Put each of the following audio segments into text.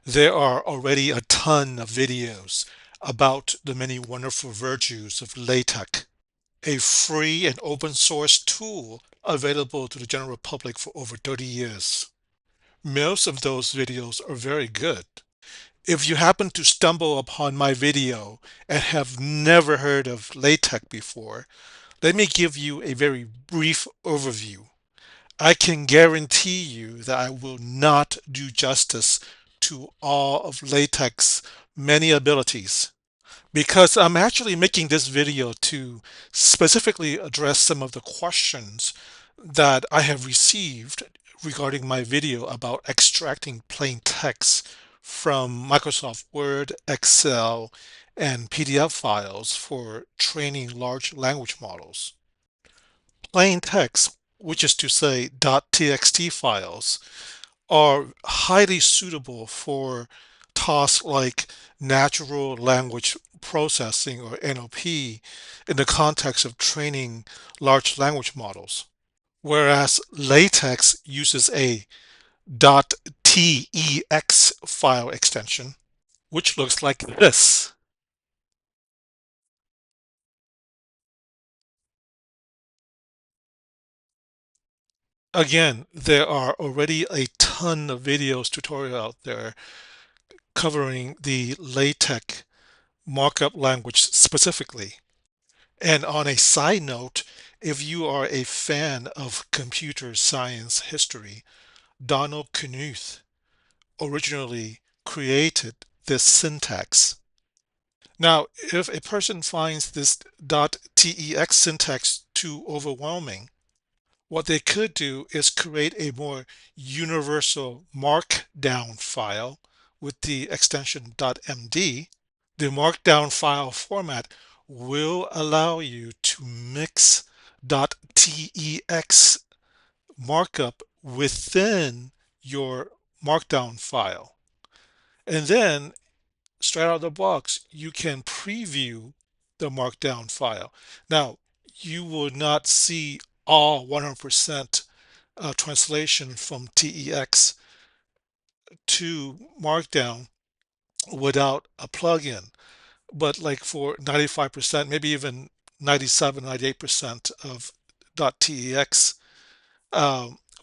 There are already a ton of videos about the many wonderful virtues of LaTeX, a free and open source tool available to the general public for over 30 years. Most of those videos are very good. If you happen to stumble upon my video and have never heard of LaTeX before, let me give you a very brief overview. I can guarantee you that I will not do justice to all of LaTeX's many abilities because I'm actually making this video to specifically address some of the questions that I have received regarding my video about extracting plain text from Microsoft Word, Excel, and PDF files for training large language models. Plain text, which is to say .txt files, are highly suitable for tasks like natural language processing or NLP in the context of training large language models. Whereas LaTeX uses a .tex file extension, which looks like this. Again, there are already a ton of videos tutorial out there covering the LaTeX markup language specifically. And on a side note, if you are a fan of computer science history, Donald Knuth originally created this syntax. Now, if a person finds this .tex syntax too overwhelming, what they could do is create a more universal markdown file with the extension .md. The markdown file format will allow you to mix .tex markup within your markdown file. And then straight out of the box, you can preview the markdown file. Now, you will not see all 100% translation from TEX to markdown without a plugin. But like for 95%, maybe even 97, 98% of .tex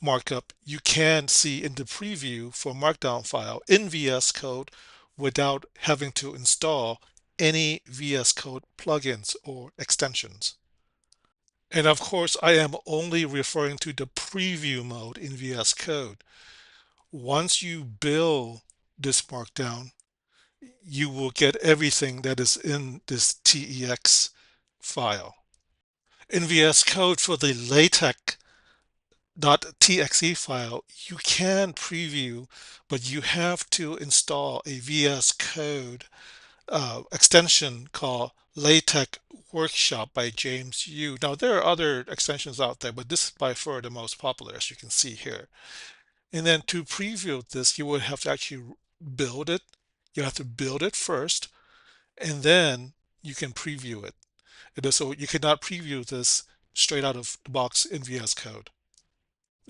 markup, you can see in the preview for Markdown file in VS Code without having to install any VS Code plugins or extensions. And of course, I am only referring to the preview mode in VS Code. Once you build this Markdown, you will get everything that is in this TEX file. In VS Code for the LaTeX .txe file, you can preview, but you have to install a VS Code extension called LaTeX Workshop by James Yu. Now, there are other extensions out there, but this is by far the most popular, as you can see here. And then to preview this, you would have to actually build it. You have to build it first, and then you can preview it. So you cannot preview this straight out of the box in VS Code.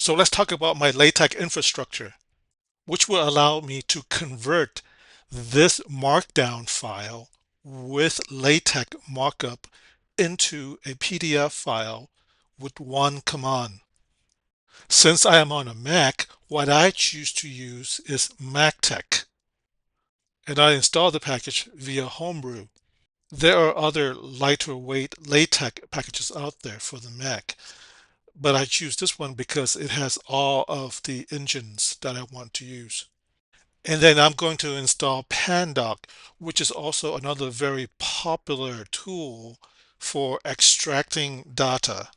So let's talk about my LaTeX infrastructure, which will allow me to convert this markdown file with LaTeX markup into a PDF file with one command. Since I am on a Mac, what I choose to use is MacTeX, and I install the package via Homebrew. There are other lighter weight LaTeX packages out there for the Mac, but I choose this one because it has all of the engines that I want to use. And then I'm going to install Pandoc, which is also another very popular tool for extracting data.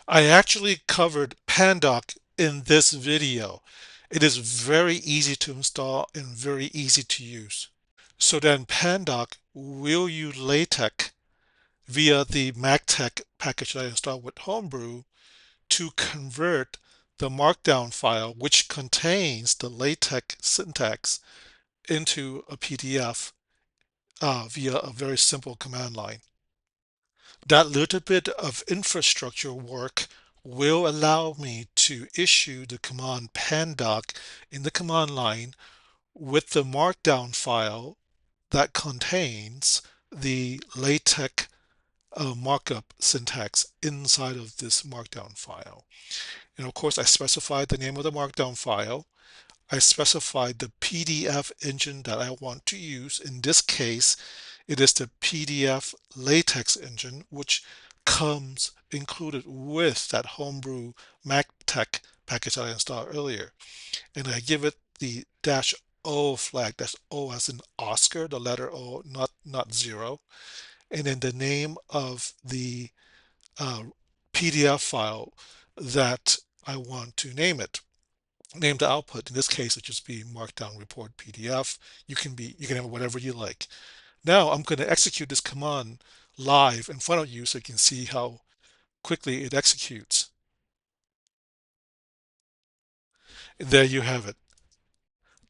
I actually covered Pandoc in this video. It is very easy to install and very easy to use. So then Pandoc will use LaTeX via the MacTeX package that I installed with Homebrew to convert the Markdown file, which contains the LaTeX syntax, into a PDF via a very simple command line. That little bit of infrastructure work will allow me to issue the command pandoc in the command line with the Markdown file that contains the LaTeX markup syntax inside of this Markdown file. And of course, I specified the name of the Markdown file. I specified the PDF engine that I want to use. In this case, it is the PDF LaTeX engine, which comes included with that homebrew MacTeX package that I installed earlier. And I give it the -O flag. That's O as in Oscar, the letter O, not zero. And then the name of the uh, PDF file that I want to name the output. In this case, it just be Markdown report PDF. You can have whatever you like. Now I'm going to execute this command live in front of you so you can see how quickly it executes. And there you have it.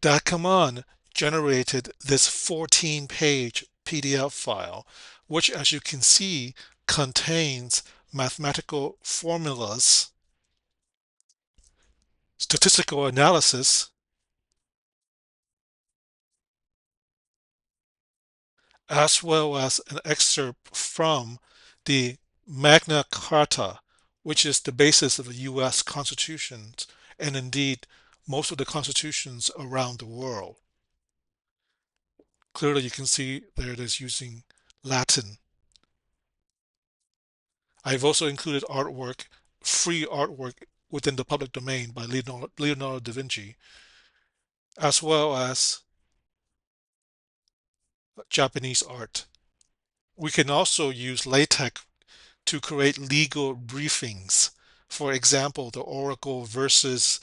That command generated this 14-page PDF file, which, as you can see, contains mathematical formulas, statistical analysis, as well as an excerpt from the Magna Carta, which is the basis of the US Constitution, and indeed most of the constitutions around the world. Clearly, you can see there it is using Latin. I've also included artwork, free artwork within the public domain by Leonardo da Vinci, as well as Japanese art. We can also use LaTeX to create legal briefings. For example, the Oracle versus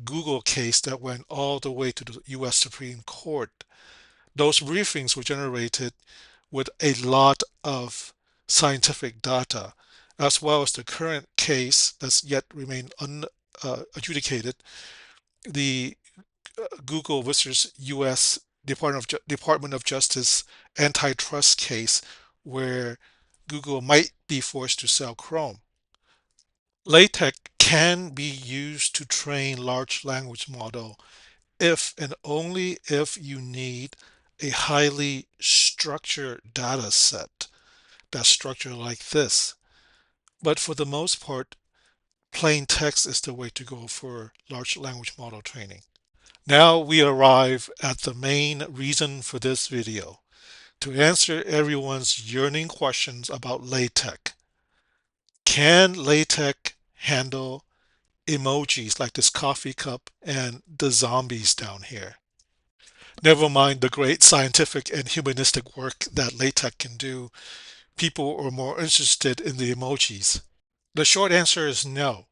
Google case that went all the way to the US Supreme Court. Those briefings were generated with a lot of scientific data, as well as the current case that's yet remain unadjudicated, the Google versus US Department of Justice antitrust case where Google might be forced to sell Chrome. LaTeX can be used to train large language model if and only if you need a highly structured data set that's structured like this. But for the most part, plain text is the way to go for large language model training. Now we arrive at the main reason for this video, to answer everyone's yearning questions about LaTeX. Can LaTeX handle emojis like this coffee cup and the zombies down here? Never mind the great scientific and humanistic work that LaTeX can do. People are more interested in the emojis. The short answer is no.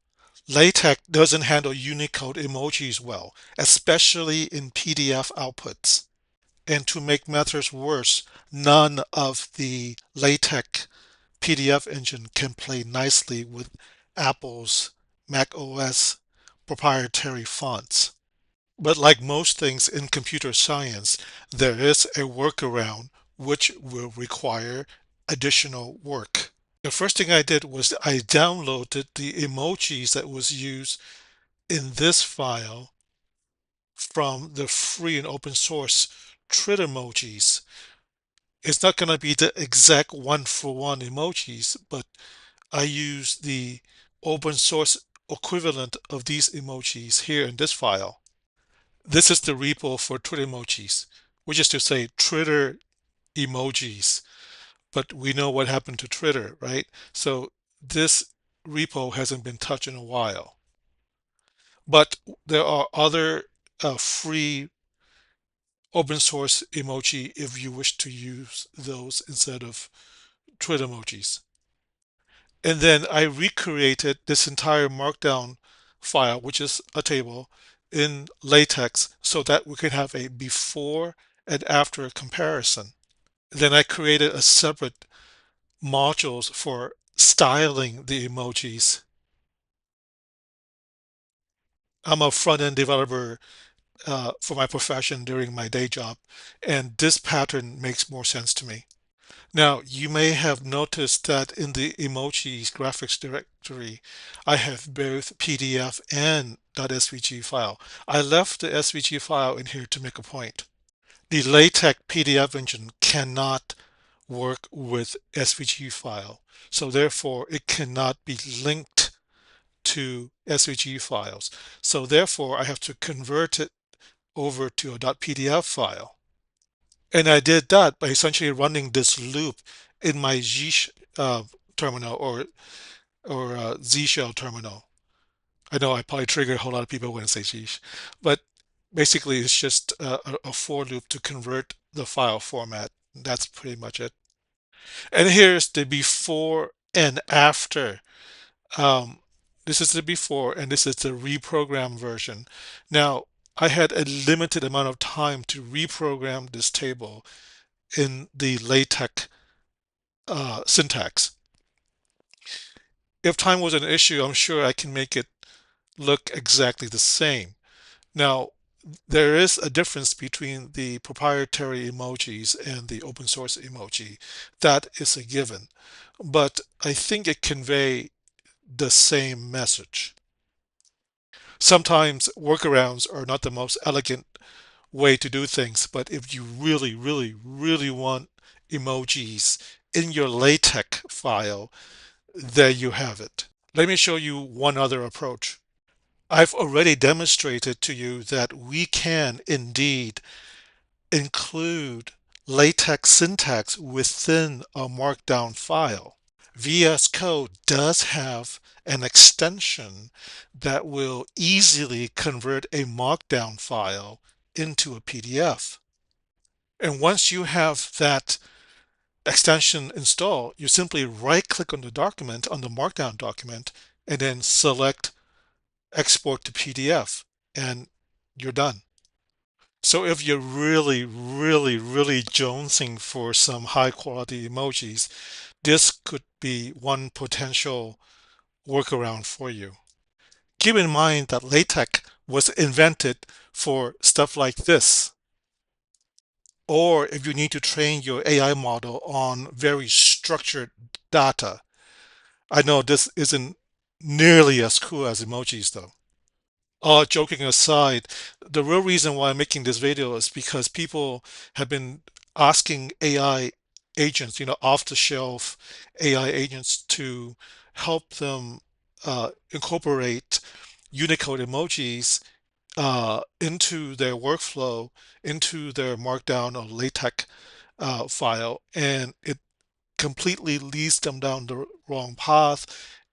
LaTeX doesn't handle Unicode emojis well, especially in PDF outputs. And to make matters worse, none of the LaTeX PDF engine can play nicely with Apple's Mac OS proprietary fonts. But like most things in computer science, there is a workaround which will require additional work. The first thing I did was I downloaded the emojis that was used in this file from the free and open source Emojis. It's not going to be the exact one-for-one emojis, but I use the open source equivalent of these emojis here in this file. This is the repo for Twitter emojis, which is to say Twitter emojis, but we know what happened to Twitter, right? So this repo hasn't been touched in a while. But there are other free open source emoji if you wish to use those instead of Twitter emojis. And then I recreated this entire Markdown file, which is a table, in LaTeX so that we can have a before and after comparison. Then I created a separate modules for styling the emojis. I'm a front-end developer for my profession during my day job, and this pattern makes more sense to me. Now, you may have noticed that in the emojis graphics directory, I have both PDF and .svg file. I left the SVG file in here to make a point. The LaTeX PDF engine cannot work with SVG file, so therefore it cannot be linked to SVG files. So therefore I have to convert it over to a .pdf file. And I did that by essentially running this loop in my G terminal or Z shell terminal. I know I probably triggered a whole lot of people when I say G, but basically it's just a for loop to convert the file format. That's pretty much it. And here's the before and after. Um, this is the before and this is the reprogram version. Now, I had a limited amount of time to reprogram this table in the LaTeX syntax. If time was an issue, I'm sure I can make it look exactly the same. Now, there is a difference between the proprietary emojis and the open source emoji. That is a given. But I think it conveys the same message. Sometimes workarounds are not the most elegant way to do things, but if you really, really, really want emojis in your LaTeX file, there you have it. Let me show you one other approach. I've already demonstrated to you that we can indeed include LaTeX syntax within a Markdown file. VS Code does have an extension that will easily convert a Markdown file into a PDF. And once you have that extension installed, you simply right click on the document, on the Markdown document, and then select export to PDF, and you're done. So if you're really, really, really jonesing for some high quality emojis, this could be one potential workaround for you. Keep in mind that LaTeX was invented for stuff like this. Or if you need to train your AI model on very structured data. I know this isn't nearly as cool as emojis though. Joking aside, the real reason why I'm making this video is because people have been asking AI agents, off-the-shelf AI agents to help them incorporate Unicode emojis into their workflow, into their Markdown or LaTeX file, and it completely leads them down the wrong path,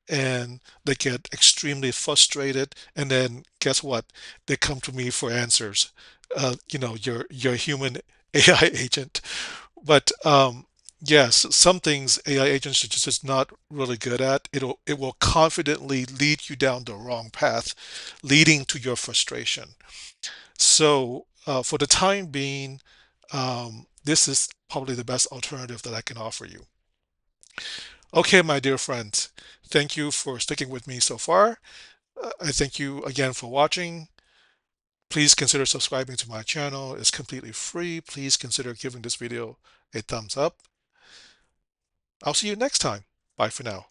and they get extremely frustrated, and then guess what, they come to me for answers. Your human AI agent. But yes, some things AI agents are just not really good at. It will confidently lead you down the wrong path, leading to your frustration. So for the time being, this is probably the best alternative that I can offer you. Okay, my dear friends, thank you for sticking with me so far. I thank you again for watching. Please consider subscribing to my channel. It's completely free. Please consider giving this video a thumbs up. I'll see you next time. Bye for now.